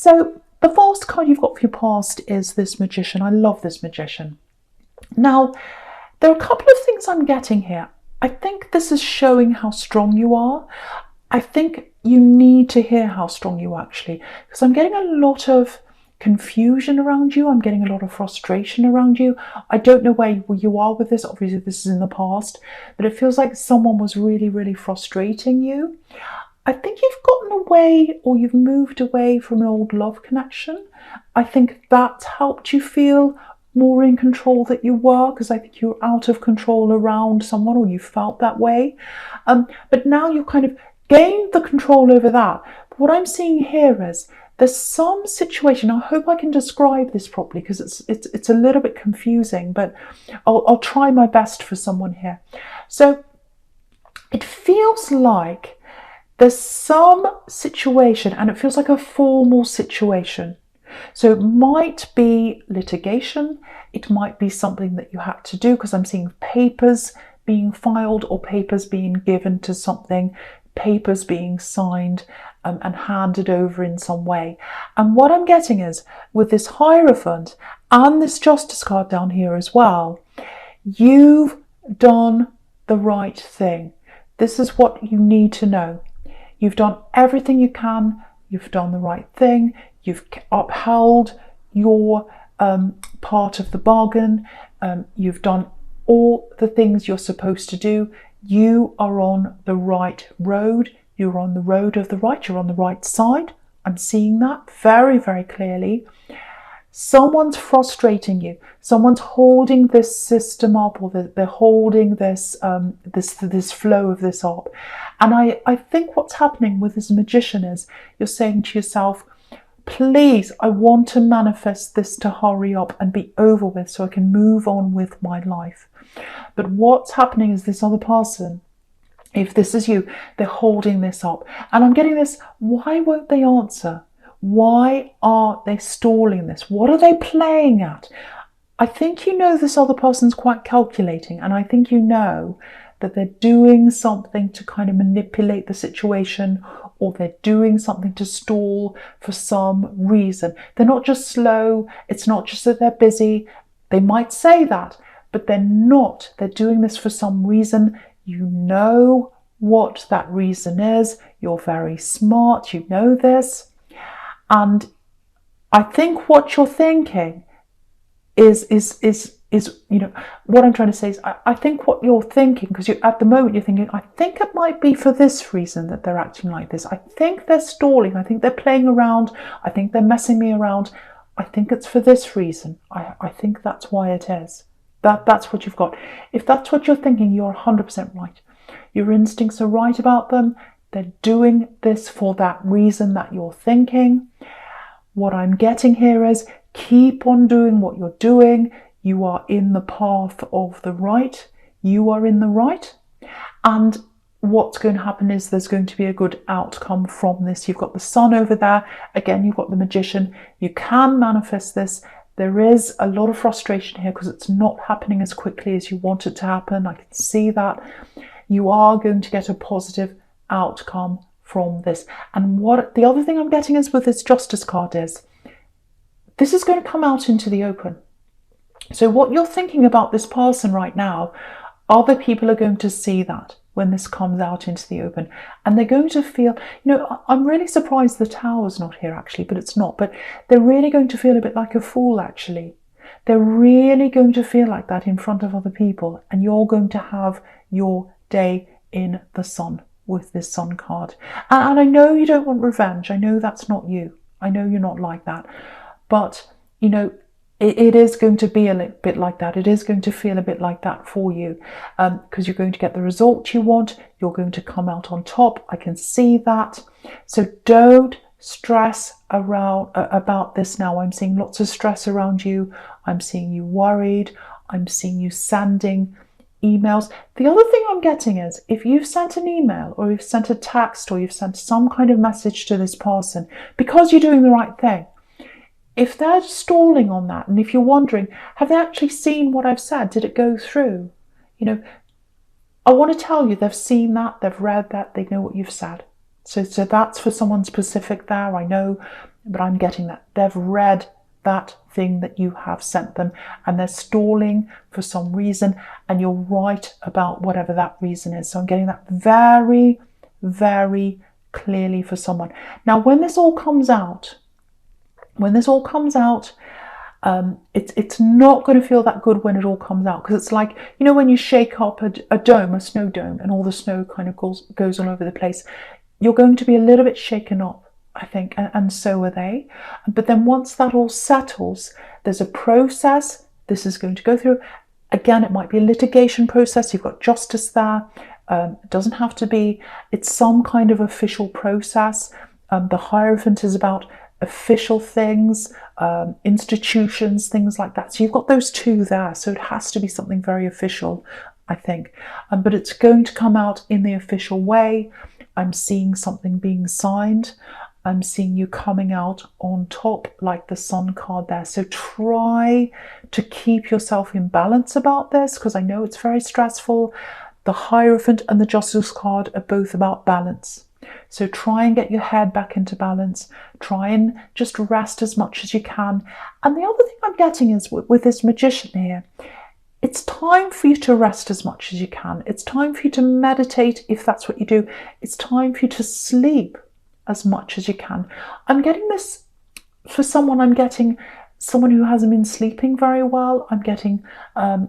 So the first card you've got for your past is this Magician. I love this Magician. Now, there are a couple of things I'm getting here. I think this is showing how strong you are. I think you need to hear how strong you are, actually, because I'm getting a lot of confusion around you. I'm getting a lot of frustration around you. I don't know where you are with this. Obviously, this is in the past, but it feels like someone was really, really frustrating you. I think you've gotten away, or you've moved away from an old love connection. I think that's helped you feel more in control than you were, because I think you're out of control around someone, or you felt that way. But now you've kind of gained the control over that. But what I'm seeing here is there's some situation. I hope I can describe this properly, because it's a little bit confusing, but I'll try my best for someone here. So it feels like there's some situation, and it feels like a formal situation. So it might be litigation, it might be something that you had to do, because I'm seeing papers being filed or papers being given to something, papers being signed and handed over in some way. And what I'm getting is, with this Hierophant and this Justice card down here as well, you've done the right thing. This is what you need to know. You've done everything you can. You've done the right thing. You've upheld your part of the bargain. You've done all the things you're supposed to do. You are on the right road. You're on the road of the right. You're on the right side. I'm seeing that very, very clearly. Someone's frustrating you. Someone's holding this system up, or they're holding this this flow of this up. And I think what's happening with this Magician is you're saying to yourself, please, I want to manifest this to hurry up and be over with so I can move on with my life. But what's happening is this other person, if this is you, they're holding this up. And I'm getting this, why won't they answer? Why are they stalling this? What are they playing at? I think you know this other person's quite calculating, and I think you know that they're doing something to kind of manipulate the situation, or they're doing something to stall for some reason. They're not just slow. It's not just that they're busy. They might say that, but they're not. They're doing this for some reason. You know what that reason is. You're very smart. You know this. And I think what you're thinking is you know, what I'm trying to say is, I think what you're thinking, because at the moment you're thinking, I think it might be for this reason that they're acting like this. I think they're stalling. I think they're playing around. I think they're messing me around. I think it's for this reason. I think that's why it is. That's what you've got. If that's what you're thinking, you're 100% right. Your instincts are right about them. They're doing this for that reason that you're thinking. What I'm getting here is, keep on doing what you're doing. You are in the path of the right. You are in the right. And what's going to happen is there's going to be a good outcome from this. You've got the Sun over there. Again, you've got the Magician. You can manifest this. There is a lot of frustration here because it's not happening as quickly as you want it to happen. I can see that. You are going to get a positive outcome from this. And what the other thing I'm getting is, with this Justice card, is this is going to come out into the open. So what you're thinking about this person right now, other people are going to see that when this comes out into the open, and they're going to feel, you know, I'm really surprised the Tower's not here actually, but it's not, but they're really going to feel a bit like a fool actually. They're really going to feel like that in front of other people, and you're going to have your day in the sun with this Sun card. And I know you don't want revenge. I know that's not you. I know you're not like that. But, you know, it is going to be a little bit like that. It is going to feel a bit like that for you, because you're going to get the result you want. You're going to come out on top. I can see that. So don't stress around about this now. I'm seeing lots of stress around you. I'm seeing you worried. I'm seeing you sending emails. The other thing I'm getting is, if you've sent an email, or you've sent a text, or you've sent some kind of message to this person because you're doing the right thing, if they're stalling on that, and if you're wondering, have they actually seen what I've said? Did it go through? You know, I want to tell you, they've seen that, they've read that, they know what you've said. So that's for someone specific there. I know but I'm getting that they've read that thing that you have sent them, and they're stalling for some reason, and you're right about whatever that reason is. So I'm getting that very, very clearly for someone. Now, when this all comes out, it's not going to feel that good when it all comes out, because it's like, you know, when you shake up a dome, a snow dome, and all the snow kind of goes all over the place. You're going to be a little bit shaken up, I think, and so are they. But then once that all settles, there's a process this is going to go through. Again, it might be a litigation process. You've got justice there. It doesn't have to be. It's some kind of official process. The Hierophant is about official things, institutions, things like that. So you've got those two there. So it has to be something very official, I think. But it's going to come out in the official way. I'm seeing something being signed. I'm seeing you coming out on top, like the Sun card there. So try to keep yourself in balance about this, because I know it's very stressful. The Hierophant and the Justice card are both about balance. So try and get your head back into balance. Try and just rest as much as you can. And the other thing I'm getting is with this Magician here, it's time for you to rest as much as you can. It's time for you to meditate if that's what you do. It's time for you to sleep as much as you can. I'm getting this for someone. I'm getting someone who hasn't been sleeping very well. I'm getting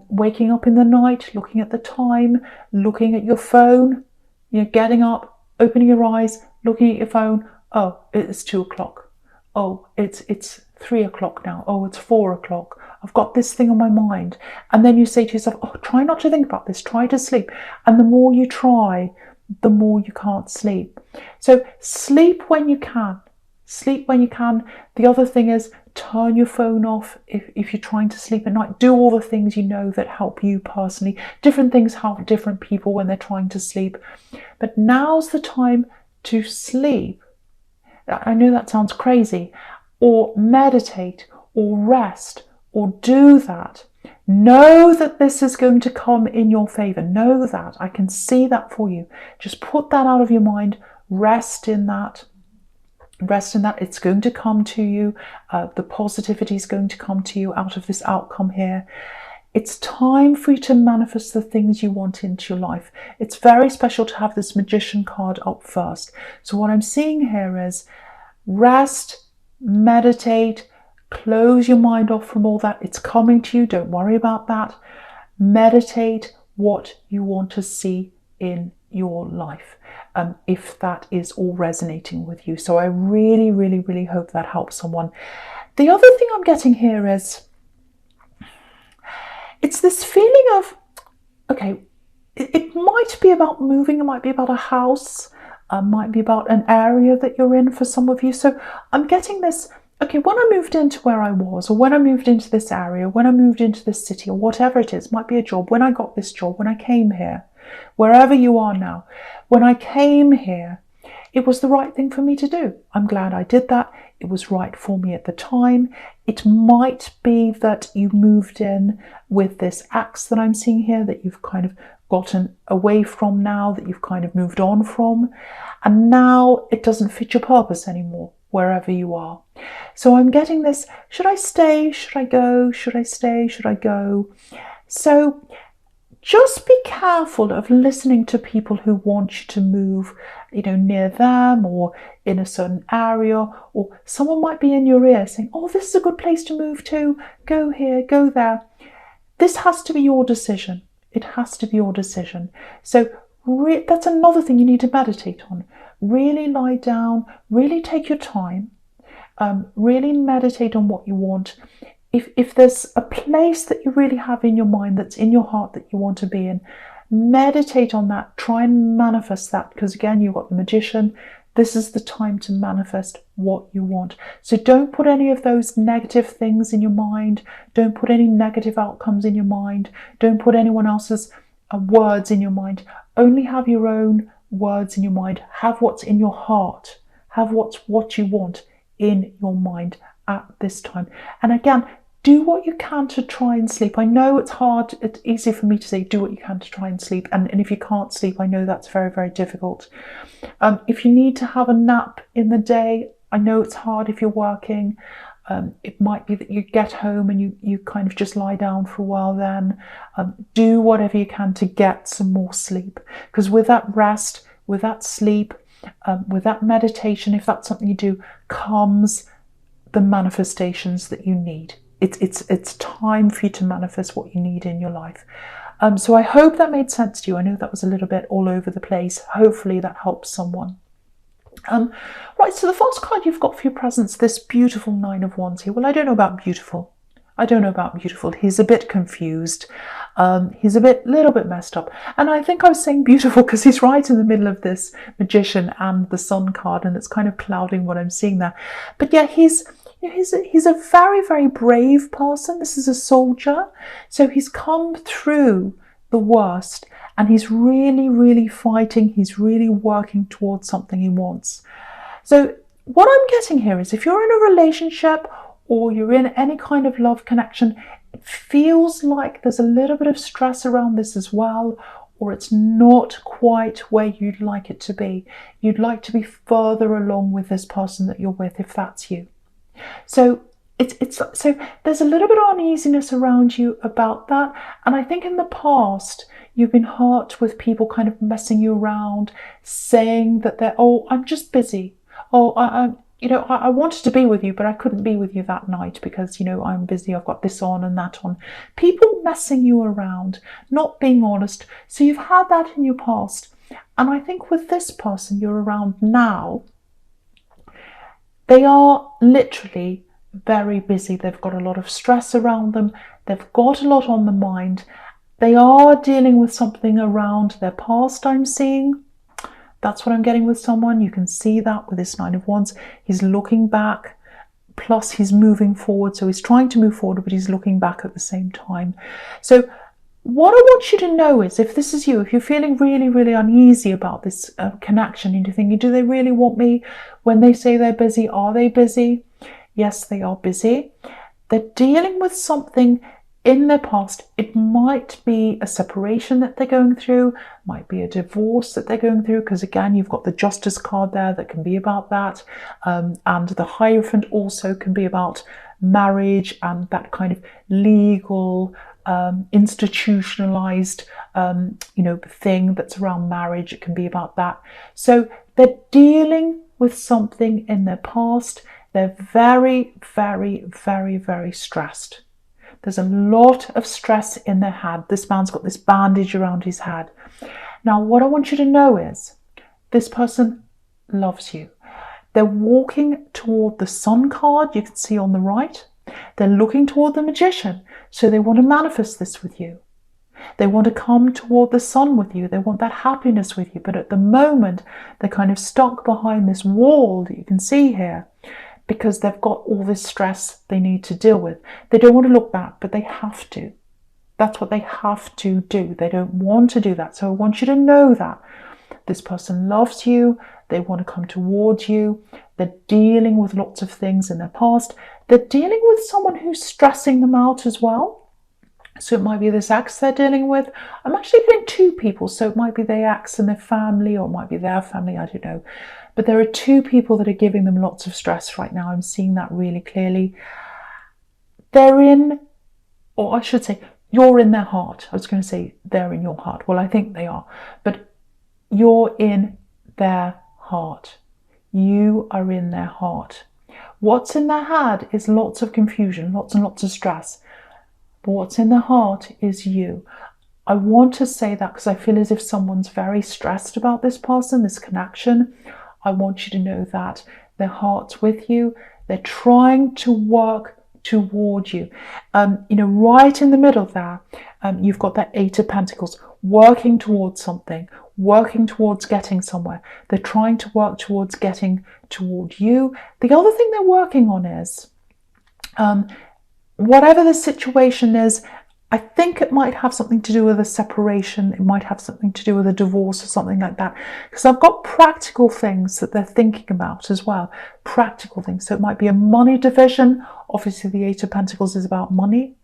waking up in the night, looking at the time, looking at your phone, you know, getting up, opening your eyes, looking at your phone. Oh, it's 2 o'clock. Oh, it's 3 o'clock now. Oh, it's 4 o'clock. I've got this thing on my mind. And then you say to yourself, oh, try not to think about this. Try to sleep. And the more you try, the more you can't sleep. So sleep when you can. Sleep when you can. The other thing is turn your phone off if you're trying to sleep at night. Do all the things you know that help you personally. Different things help different people when they're trying to sleep. But now's the time to sleep. I know that sounds crazy. Or meditate, or rest, or do that. Know that this is going to come in your favor. Know that. I can see that for you. Just put that out of your mind. Rest in that. Rest in that. It's going to come to you. The positivity is going to come to you out of this outcome here. It's time for you to manifest the things you want into your life. It's very special to have this Magician card up first. So what I'm seeing here is rest, meditate, close your mind off from all that. It's coming to you. Don't worry about that. Meditate what you want to see in your life, if that is all resonating with you. So I really, really, really hope that helps someone. The other thing I'm getting here is it's this feeling of, okay, it might be about moving. It might be about a house. Might be about an area that you're in for some of you. So I'm getting this, okay, when I moved into where I was, or when I moved into this area, when I moved into this city, or whatever it is, might be a job, when I got this job, when I came here, wherever you are now, when I came here, it was the right thing for me to do. I'm glad I did that. It was right for me at the time. It might be that you moved in with this axe that I'm seeing here, that you've kind of gotten away from now, that you've kind of moved on from, and now it doesn't fit your purpose anymore wherever you are. So I'm getting this, should I stay? Should I go? Should I stay? Should I go? So just be careful of listening to people who want you to move, you know, near them or in a certain area, or someone might be in your ear saying, oh, this is a good place to move to. Go here, go there. This has to be your decision. It has to be your decision. So that's another thing you need to meditate on. Really lie down, really take your time, really meditate on what you want. If there's a place that you really have in your mind, that's in your heart, that you want to be in, meditate on that. Try and manifest that, because again, you've got the Magician. This is the time to manifest what you want. So don't put any of those negative things in your mind. Don't put any negative outcomes in your mind. Don't put anyone else's words in your mind. Only have your own words in your mind. Have what's in your heart. Have what you want in your mind at this time. And again, do what you can to try and sleep. I know it's hard. It's easy for me to say do what you can to try and sleep. And if you can't sleep, I know that's very, very difficult. If you need to have a nap in the day, I know it's hard if you're working. It might be that you get home and you kind of just lie down for a while then. Do whatever you can to get some more sleep. Because with that rest, with that sleep, with that meditation, if that's something you do, comes the manifestations that you need. It's time for you to manifest what you need in your life. So I hope that made sense to you. I know that was a little bit all over the place. Hopefully that helps someone. Right, so the first card you've got for your presence, this beautiful Nine of Wands here. Well, I don't know about beautiful. I don't know about beautiful. He's a bit confused. He's a little bit messed up. And I think I was saying beautiful because he's right in the middle of this Magician and the Sun card, and it's kind of clouding what I'm seeing there. But yeah, he's a very, very brave person. This is a soldier. So he's come through the worst. And he's really, really fighting. He's really working towards something he wants. So what I'm getting here is if you're in a relationship or you're in any kind of love connection, it feels like there's a little bit of stress around this as well, or it's not quite where you'd like it to be. You'd like to be further along with this person that you're with, if that's you. So so there's a little bit of uneasiness around you about that. And I think in the past, you've been hurt with people kind of messing you around, saying that I'm just busy. I wanted to be with you, but I couldn't be with you that night because, I'm busy. I've got this on and that on. People messing you around, not being honest. So you've had that in your past. And I think with this person you're around now, they are literally very busy. They've got a lot of stress around them. They've got a lot on the mind. They are dealing with something around their past, I'm seeing. That's what I'm getting with someone. You can see that with this Nine of Wands. He's looking back, plus he's moving forward. So he's trying to move forward, but he's looking back at the same time. So what I want you to know is, if this is you, if you're feeling really, really uneasy about this connection, and you're thinking, do they really want me? When they say they're busy, are they busy? Yes, they are busy. They're dealing with something in their past. It might be a separation that they're going through, might be a divorce that they're going through, because again, you've got the Justice card there that can be about that. And the Hierophant also can be about marriage and that kind of legal, institutionalized, thing that's around marriage. It can be about that. So they're dealing with something in their past. They're very, very, very, very stressed. There's a lot of stress in their head. This man's got this bandage around his head. Now, what I want you to know is this person loves you. They're walking toward the Sun card you can see on the right. They're looking toward the Magician. So they want to manifest this with you. They want to come toward the Sun with you. They want that happiness with you. But at the moment, they're kind of stuck behind this wall that you can see here, because they've got all this stress they need to deal with. They don't want to look back, but they have to. That's what they have to do. They don't want to do that. So I want you to know that this person loves you. They want to come towards you. They're dealing with lots of things in their past. They're dealing with someone who's stressing them out as well. So it might be this ex they're dealing with. I'm actually getting two people. So it might be their ex and their family, or it might be their family. I don't know. But there are two people that are giving them lots of stress right now. I'm seeing that really clearly. They're in, or I should say, you're in their heart. I was going to say they're in your heart. Well, I think they are. But you're in their heart. You are in their heart. What's in their head is lots of confusion, lots and lots of stress. But what's in their heart is you. I want to say that because I feel as if someone's very stressed about this person, this connection. I want you to know that their heart's with you. They're trying to work toward you. Right in the middle there, you've got that Eight of Pentacles, working towards something, working towards getting somewhere. They're trying to work towards getting toward you. The other thing they're working on is, whatever the situation is, I think it might have something to do with a separation. It might have something to do with a divorce or something like that. Because I've got practical things that they're thinking about as well. Practical things. So it might be a money division. Obviously, the Eight of Pentacles is about money.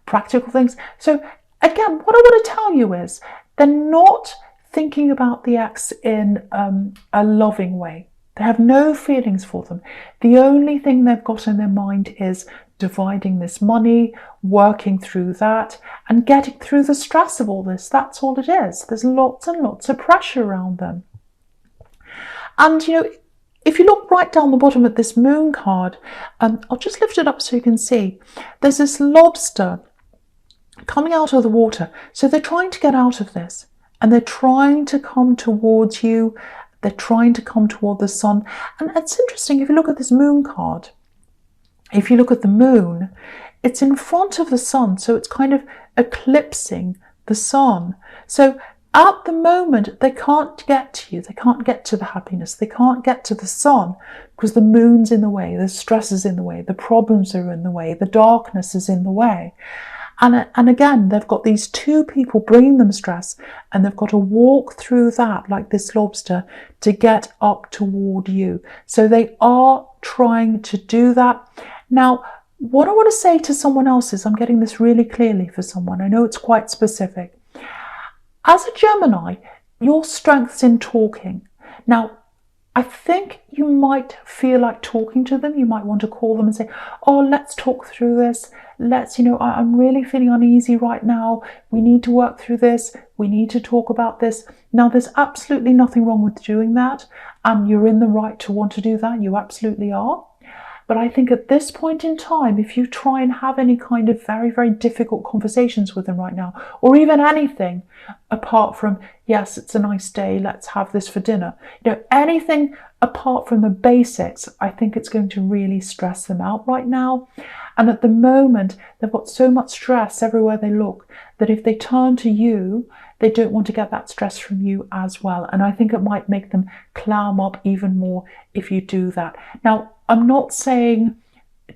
Practical things. So again, what I want to tell you is they're not thinking about the ex in a loving way. They have no feelings for them. The only thing they've got in their mind is dividing this money, working through that, and getting through the stress of all this. That's all it is. There's lots and lots of pressure around them. And, if you look right down the bottom at this moon card, I'll just lift it up so you can see. There's this lobster coming out of the water. So they're trying to get out of this, and they're trying to come towards you. They're trying to come toward the sun. And it's interesting, if you look at this moon card, if you look at the moon, it's in front of the sun. So it's kind of eclipsing the sun. So at the moment, they can't get to you. They can't get to the happiness. They can't get to the sun because the moon's in the way. The stress is in the way. The problems are in the way. The darkness is in the way. And again, they've got these two people bringing them stress, and they've got to walk through that like this lobster to get up toward you. So they are trying to do that. Now, what I want to say to someone else is, I'm getting this really clearly for someone. I know it's quite specific. As a Gemini, your strength's in talking. Now, I think you might feel like talking to them. You might want to call them and say, oh, let's talk through this. I'm really feeling uneasy right now. We need to work through this. We need to talk about this. Now, there's absolutely nothing wrong with doing that. And you're in the right to want to do that. You absolutely are. But I think at this point in time, if you try and have any kind of very, very difficult conversations with them right now, or even anything apart from, yes, it's a nice day, let's have this for dinner, anything apart from the basics, I think it's going to really stress them out right now. And at the moment, they've got so much stress everywhere they look that if they turn to you, they don't want to get that stress from you as well. And I think it might make them clam up even more if you do that. Now, I'm not saying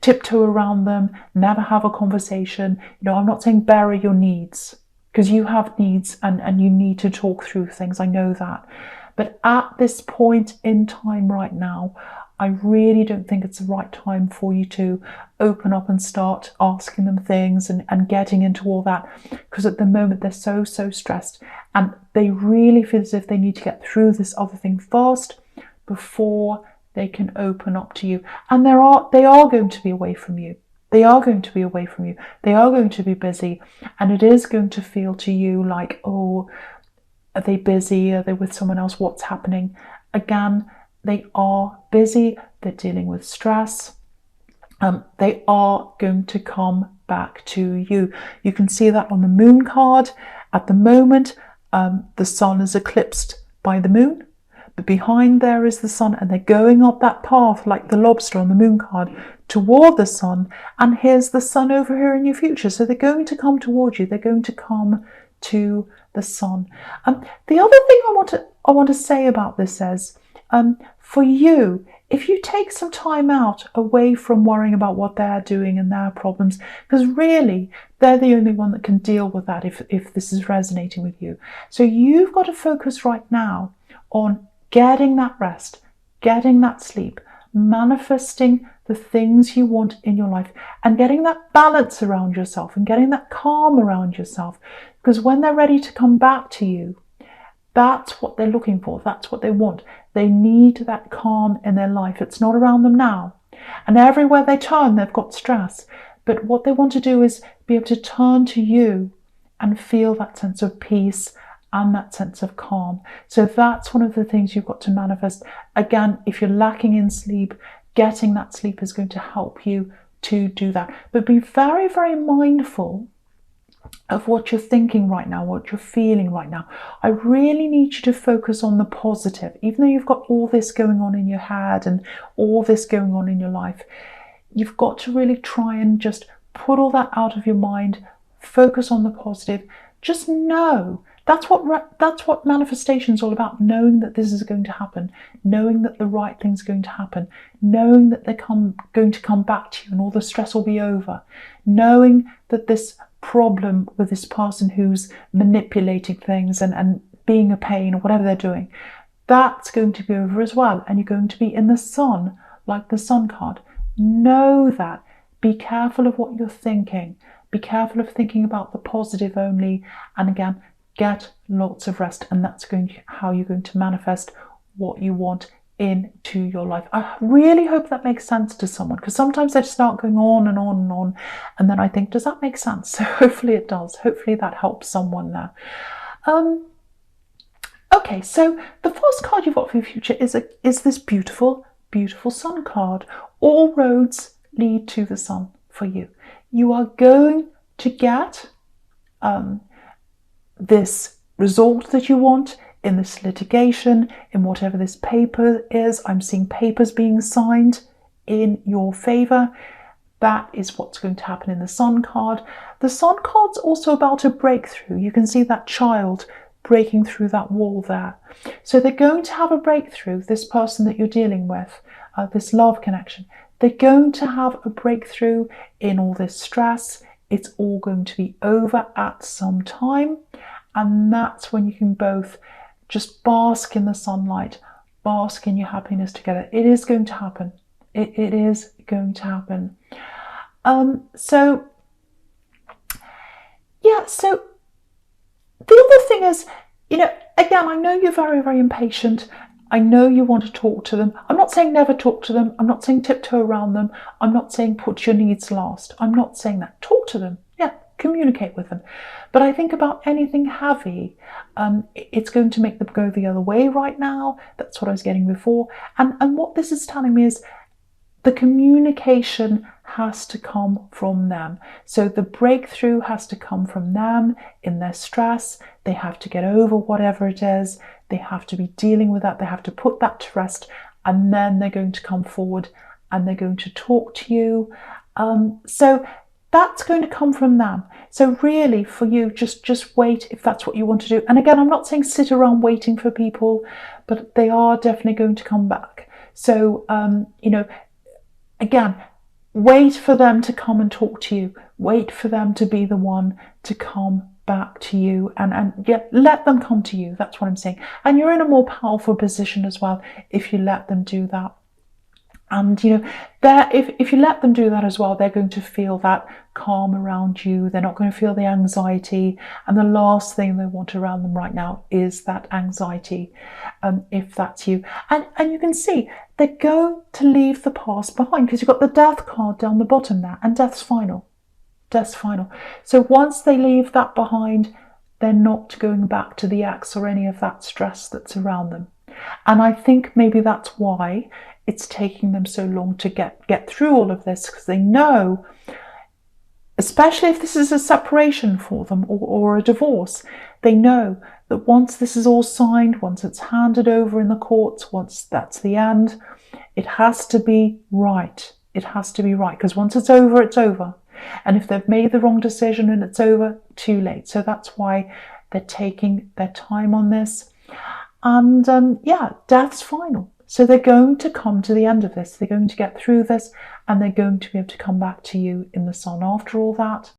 tiptoe around them, never have a conversation. I'm not saying bury your needs, because you have needs and you need to talk through things. I know that. But at this point in time right now, I really don't think it's the right time for you to open up and start asking them things and getting into all that, because at the moment they're so stressed, and they really feel as if they need to get through this other thing first before they can open up to you. And they are going to be away from you. They are going to be away from you. They are going to be busy, and it is going to feel to you like, oh, are they busy? Are they with someone else? What's happening? Again, they are busy. They're dealing with stress. They are going to come back to you. You can see that on the moon card. At the moment, the sun is eclipsed by the moon, but behind there is the sun, and they're going up that path like the lobster on the moon card toward the sun. And here's the sun over here in your future. So they're going to come toward you. They're going to come to the sun. The other thing I want to say about this is, for you, if you take some time out away from worrying about what they're doing and their problems, because really they're the only one that can deal with that if this is resonating with you. So you've got to focus right now on getting that rest, getting that sleep, manifesting the things you want in your life, and getting that balance around yourself and getting that calm around yourself. Because when they're ready to come back to you, that's what they're looking for. That's what they want. They need that calm in their life. It's not around them now. And everywhere they turn, they've got stress. But what they want to do is be able to turn to you and feel that sense of peace and that sense of calm. So that's one of the things you've got to manifest. Again, if you're lacking in sleep, getting that sleep is going to help you to do that. But be very, very mindful of what you're thinking right now, what you're feeling right now. I really need you to focus on the positive. Even though you've got all this going on in your head and all this going on in your life, you've got to really try and just put all that out of your mind, focus on the positive. Just know that's what manifestation is all about, knowing that this is going to happen, knowing that the right thing's going to happen, knowing that they're going to come back to you and all the stress will be over, knowing that this problem with this person who's manipulating things and being a pain or whatever they're doing, that's going to be over as well, and you're going to be in the sun like the sun card. Know that. Be careful of what you're thinking. Be careful of thinking about the positive only, and again, get lots of rest, and that's how you're going to manifest what you want into your life. I really hope that makes sense to someone, because sometimes they start going on and on and on, and then I think, does that make sense? So hopefully it does. Hopefully that helps someone there. Okay, so the first card you've got for your future is this beautiful, beautiful sun card. All roads lead to the sun for you. You are going to get this result that you want in this litigation, in whatever this paper is. I'm seeing papers being signed in your favor. That is what's going to happen in the sun card. The sun card's also about a breakthrough. You can see that child breaking through that wall there. So they're going to have a breakthrough, this person that you're dealing with, this love connection. They're going to have a breakthrough in all this stress. It's all going to be over at some time. And that's when you can both just bask in the sunlight, bask in your happiness together. It is going to happen. It is going to happen. So the other thing is, again, I know you're very, very impatient. I know you want to talk to them. I'm not saying never talk to them. I'm not saying tiptoe around them. I'm not saying put your needs last. I'm not saying that. Talk to them. Yeah, communicate with them. But I think about anything heavy, it's going to make them go the other way right now. That's what I was getting before. And what this is telling me is the communication has to come from them. So the breakthrough has to come from them in their stress. They have to get over whatever it is. They have to be dealing with that. They have to put that to rest. And then they're going to come forward and they're going to talk to you. So that's going to come from them. So really for you, just wait if that's what you want to do. And again, I'm not saying sit around waiting for people, but they are definitely going to come back. So, again, wait for them to come and talk to you. Wait for them to be the one to come back to you, and let them come to you. That's what I'm saying. And you're in a more powerful position as well if you let them do that. And if you let them do that as well, they're going to feel that calm around you. They're not going to feel the anxiety. And the last thing they want around them right now is that anxiety, if that's you. And you can see they're going to leave the past behind, because you've got the death card down the bottom there, and death's final. Death's final. So once they leave that behind, they're not going back to the ex or any of that stress that's around them. And I think maybe that's why it's taking them so long to get through all of this, because they know, especially if this is a separation for them or a divorce, they know that once this is all signed, once it's handed over in the courts, once that's the end, it has to be right. It has to be right, because once it's over, it's over. And if they've made the wrong decision and it's over, too late. So that's why they're taking their time on this. And death's final. So they're going to come to the end of this. They're going to get through this, and they're going to be able to come back to you in the sun after all that.